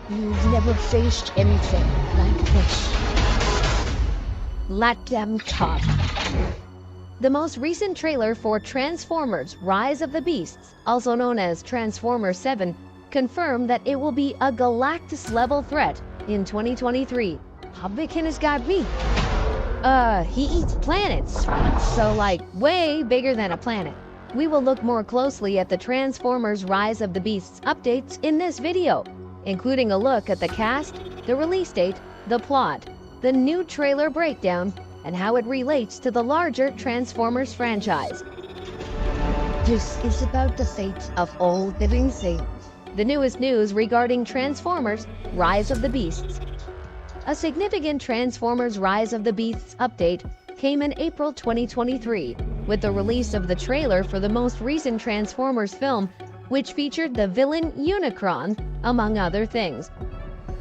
You've never faced anything like this. Let them talk. The most recent trailer for Transformers: Rise of the Beasts, also known as Transformers 7, confirmed that it will be a Galactus-level threat in 2023. How big can this guy be? He eats planets, so like way bigger than a planet. We will look more closely at the Transformers: Rise of the Beasts updates in this video, including a look at the cast, the release date, the plot, the new trailer breakdown, and how it relates to the larger Transformers franchise. This is about the fate of all living things. The newest news regarding Transformers: Rise of the Beasts. A significant Transformers: Rise of the Beasts update came in April 2023 with the release of the trailer for the most recent Transformers film, which featured the villain Unicron, among other things.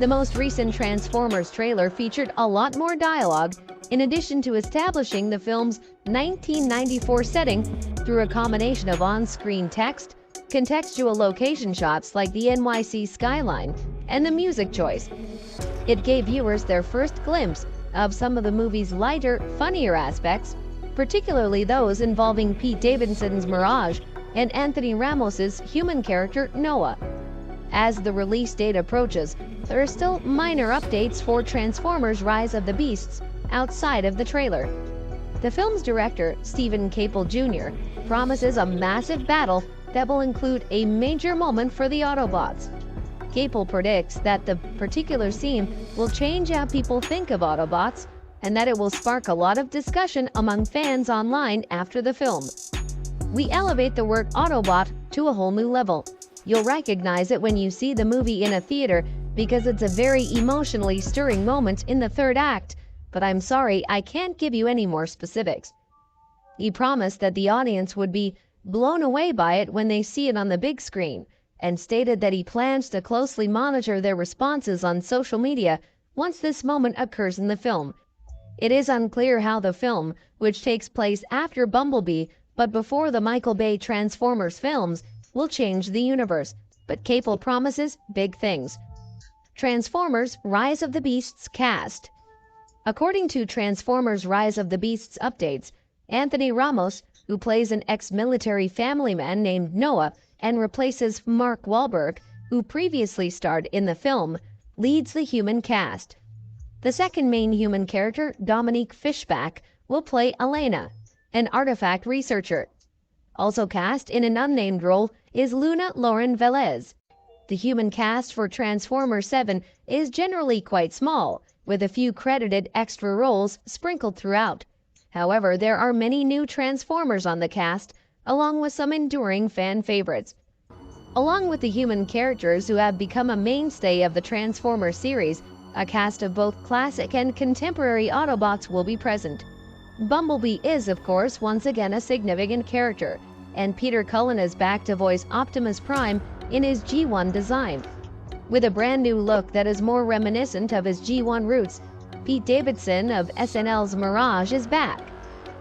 The most recent Transformers trailer featured a lot more dialogue, in addition to establishing the film's 1994 setting through a combination of on-screen text, contextual location shots like the NYC skyline, and the music choice. It gave viewers their first glimpse of some of the movie's lighter, funnier aspects, particularly those involving Pete Davidson's Mirage and Anthony Ramos's human character Noah. As the release date approaches, there are still minor updates for Transformers: Rise of the Beasts outside of the trailer. The film's director, Stephen Capel Jr., promises a massive battle that will include a major moment for the Autobots. Capel predicts that the particular scene will change how people think of Autobots and that it will spark a lot of discussion among fans online after the film. We elevate the word Autobot to a whole new level. You'll recognize it when you see the movie in a theater because it's a very emotionally stirring moment in the third act, but I'm sorry, I can't give you any more specifics. He promised that the audience would be blown away by it when they see it on the big screen, and stated that he plans to closely monitor their responses on social media once this moment occurs in the film. It is unclear how the film, which takes place after Bumblebee but before the Michael Bay Transformers films, will change the universe, but Capel promises big things. Transformers: Rise of the Beasts cast. According to Transformers: Rise of the Beasts updates, Anthony Ramos, who plays an ex-military family man named Noah and replaces Mark Wahlberg, who previously starred in the film, leads the human cast. The second main human character, Dominique Fishback, will play Elena, an artifact researcher. Also cast in an unnamed role is Luna Lauren Velez. The human cast for Transformers 7 is generally quite small, with a few credited extra roles sprinkled throughout. However, there are many new Transformers on the cast, along with some enduring fan favorites. Along with the human characters who have become a mainstay of the Transformers series, a cast of both classic and contemporary Autobots will be present. Bumblebee is, of course, once again a significant character, and Peter Cullen is back to voice Optimus Prime in his G1 design. With a brand new look that is more reminiscent of his G1 roots, Pete Davidson of SNL's Mirage is back.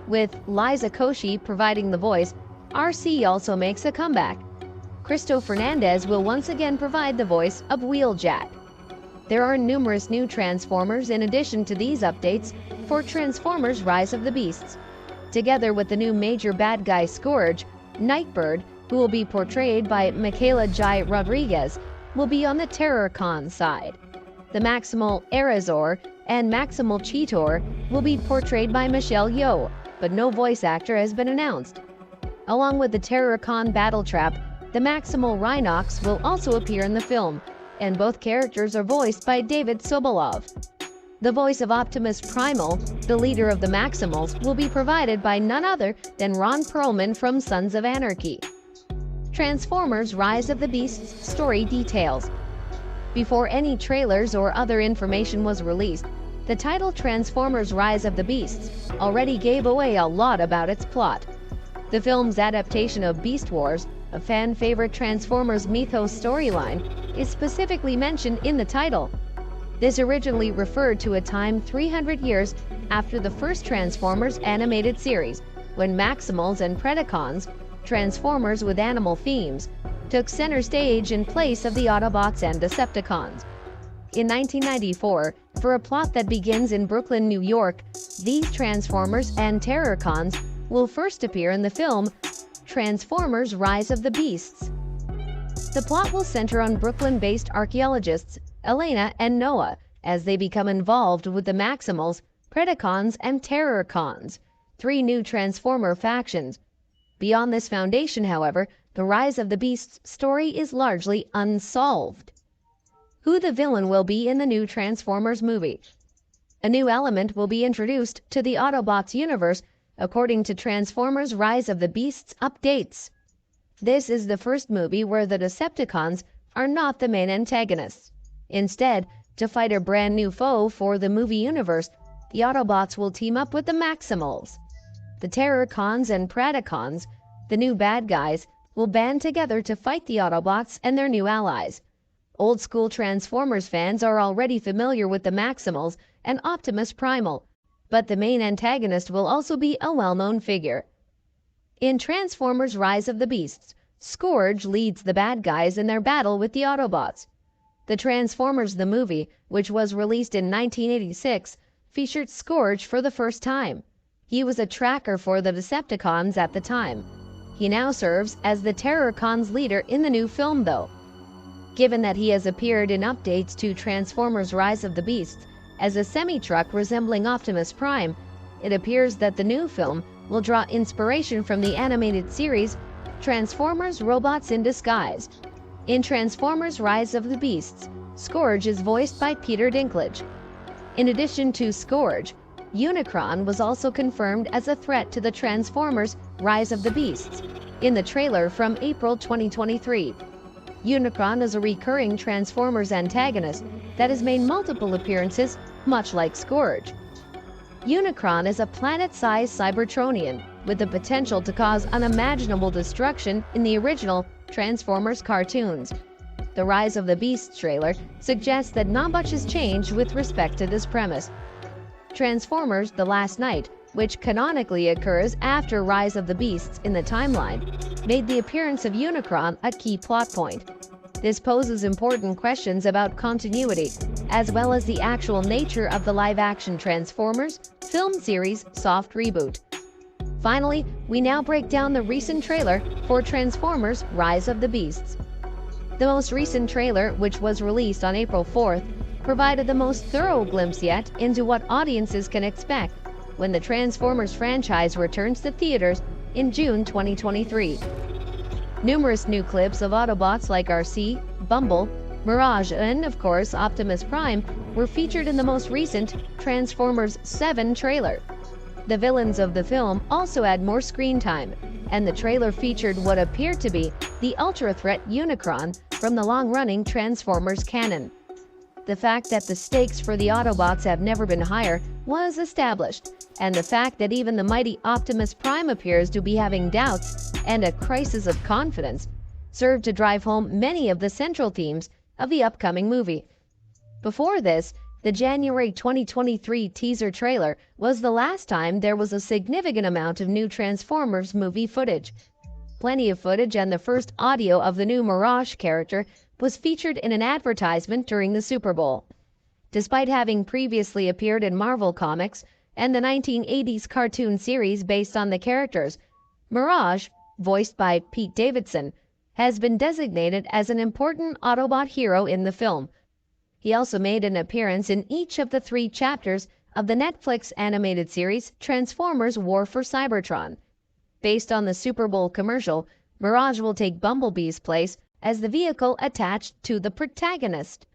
With Liza Koshy providing the voice, RC also makes a comeback. Cristo Fernandez will once again provide the voice of Wheeljack. There are numerous new Transformers in addition to these updates for Transformers: Rise of the Beasts. Together with the new major bad guy Scourge, Nightbird, who will be portrayed by Michaela Jai Rodriguez, will be on the Terrorcon side. The Maximal Erezor and Maximal Cheetor will be portrayed by Michelle Yeoh, but no voice actor has been announced. Along with the Terrorcon battle trap, the Maximal Rhinox will also appear in the film, and both characters are voiced by David Sobolov. The voice of Optimus Primal, the leader of the Maximals, will be provided by none other than Ron Perlman from Sons of Anarchy. Transformers: Rise of the Beasts story details. Before any trailers or other information was released, the title Transformers: Rise of the Beasts already gave away a lot about its plot. The film's adaptation of Beast Wars, a fan-favorite Transformers mythos storyline, is specifically mentioned in the title. This originally referred to a time 300 years after the first Transformers animated series, when Maximals and Predacons, Transformers with animal themes, took center stage in place of the Autobots and Decepticons. in 1994 for a plot that begins in Brooklyn, New York. These Transformers and Terrorcons will first appear in the film Transformers: Rise of the Beasts. The plot will center on Brooklyn-based archaeologists Elena and Noah as they become involved with the Maximals, Predacons, and Terrorcons, three new Transformer factions. Beyond this foundation, however, the Rise of the Beasts story is largely unsolved. Who the villain will be in the new Transformers movie? A new element will be introduced to the Autobots universe according to Transformers: Rise of the Beasts updates. This is the first movie where the Decepticons are not the main antagonists. Instead, to fight a brand new foe for the movie universe, the Autobots will team up with the Maximals. The Terrorcons and Predacons, the new bad guys, will band together to fight the Autobots and their new allies. Old-school Transformers fans are already familiar with the Maximals and Optimus Primal, but the main antagonist will also be a well-known figure. In Transformers: Rise of the Beasts, Scourge leads the bad guys in their battle with the Autobots. The Transformers the movie, which was released in 1986, featured Scourge for the first time. He was a tracker for the Decepticons at the time. He now serves as the Terrorcons leader in the new film, though. Given that he has appeared in updates to Transformers: Rise of the Beasts as a semi-truck resembling Optimus Prime, it appears that the new film will draw inspiration from the animated series Transformers: Robots in Disguise. In Transformers: Rise of the Beasts, Scourge is voiced by Peter Dinklage. In addition to Scourge, Unicron was also confirmed as a threat to the Transformers: Rise of the Beasts in the trailer from April 2023. Unicron is a recurring Transformers antagonist that has made multiple appearances, much like Scourge. Unicron is a planet-sized Cybertronian with the potential to cause unimaginable destruction in the original Transformers cartoons. The Rise of the Beasts trailer suggests that not much has changed with respect to this premise. Transformers: The Last Night, which canonically occurs after Rise of the Beasts in the timeline, made the appearance of Unicron a key plot point. This poses important questions about continuity, as well as the actual nature of the live-action Transformers film series soft reboot. Finally, we now break down the recent trailer for Transformers: Rise of the Beasts. The most recent trailer, which was released on April 4th, provided the most thorough glimpse yet into what audiences can expect when the Transformers franchise returns to theaters in June 2023. Numerous new clips of Autobots like RC, Bumble, Mirage, and, of course, Optimus Prime were featured in the most recent Transformers 7 trailer. The villains of the film also had more screen time, and the trailer featured what appeared to be the ultra-threat Unicron from the long-running Transformers canon. The fact that the stakes for the Autobots have never been higher was established, and the fact that even the mighty Optimus Prime appears to be having doubts and a crisis of confidence served to drive home many of the central themes of the upcoming movie. Before this, the January 2023 teaser trailer was the last time there was a significant amount of new Transformers movie footage. Plenty of footage and the first audio of the new Mirage character was featured in an advertisement during the Super Bowl. Despite having previously appeared in Marvel Comics and the 1980s cartoon series based on the characters, Mirage, voiced by Pete Davidson, has been designated as an important Autobot hero in the film. He also made an appearance in each of the 3 chapters of the Netflix animated series Transformers: War for Cybertron. Based on the Super Bowl commercial, Mirage will take Bumblebee's place as the vehicle attached to the protagonist.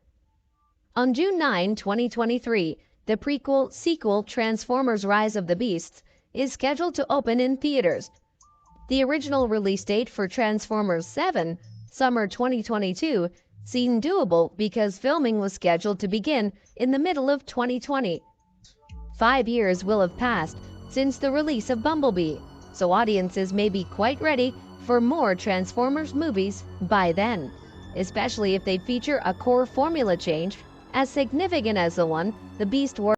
On June 9, 2023, the prequel-sequel Transformers: Rise of the Beasts is scheduled to open in theaters. The original release date for Transformers 7, summer 2022, seemed doable because filming was scheduled to begin in the middle of 2020. 5 years will have passed since the release of Bumblebee, so audiences may be quite ready for more Transformers movies by then, especially if they feature a core formula change as significant as the one the Beast Wars